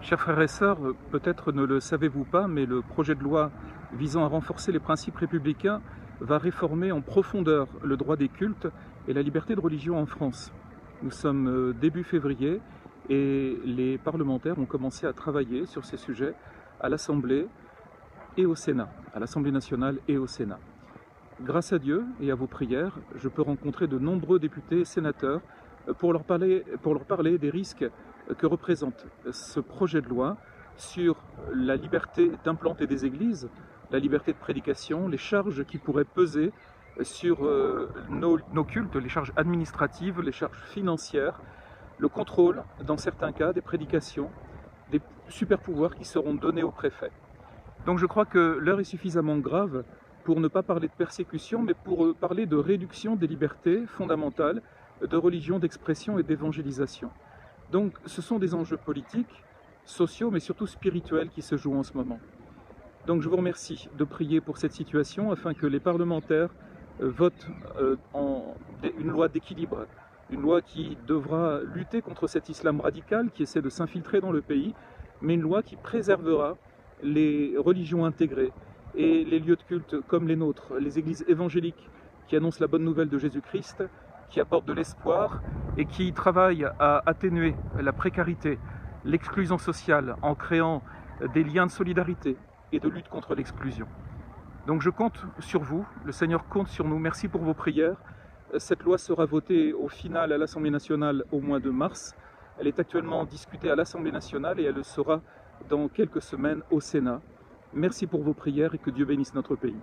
Chers frères et sœurs, peut-être ne le savez-vous pas, mais le projet de loi visant à renforcer les principes républicains va réformer en profondeur le droit des cultes et la liberté de religion en France. Nous sommes début février et les parlementaires ont commencé à travailler sur ces sujets à l'Assemblée et au Sénat, à l'Assemblée nationale et au Sénat. Grâce à Dieu et à vos prières, je peux rencontrer de nombreux députés et sénateurs pour leur parler des risques que représente ce projet de loi sur la liberté d'implanter des églises, la liberté de prédication, les charges qui pourraient peser sur nos cultes, les charges administratives, les charges financières, le contrôle, dans certains cas, des prédications, des super-pouvoirs qui seront donnés aux préfets. Donc je crois que l'heure est suffisamment grave pour ne pas parler de persécution, mais pour parler de réduction des libertés fondamentales de religion, d'expression et d'évangélisation. Donc ce sont des enjeux politiques, sociaux, mais surtout spirituels qui se jouent en ce moment. Donc je vous remercie de prier pour cette situation afin que les parlementaires votent une loi d'équilibre, une loi qui devra lutter contre cet islam radical qui essaie de s'infiltrer dans le pays, mais une loi qui préservera les religions intégrées et les lieux de culte comme les nôtres, les églises évangéliques qui annoncent la bonne nouvelle de Jésus-Christ, qui apportent de l'espoir et qui travaillent à atténuer la précarité, l'exclusion sociale en créant des liens de solidarité et de lutte contre l'exclusion. Donc je compte sur vous, le Seigneur compte sur nous, merci pour vos prières. Cette loi sera votée au final à l'Assemblée nationale au mois de mars. Elle est actuellement discutée à l'Assemblée nationale et elle le sera dans quelques semaines au Sénat. Merci pour vos prières et que Dieu bénisse notre pays.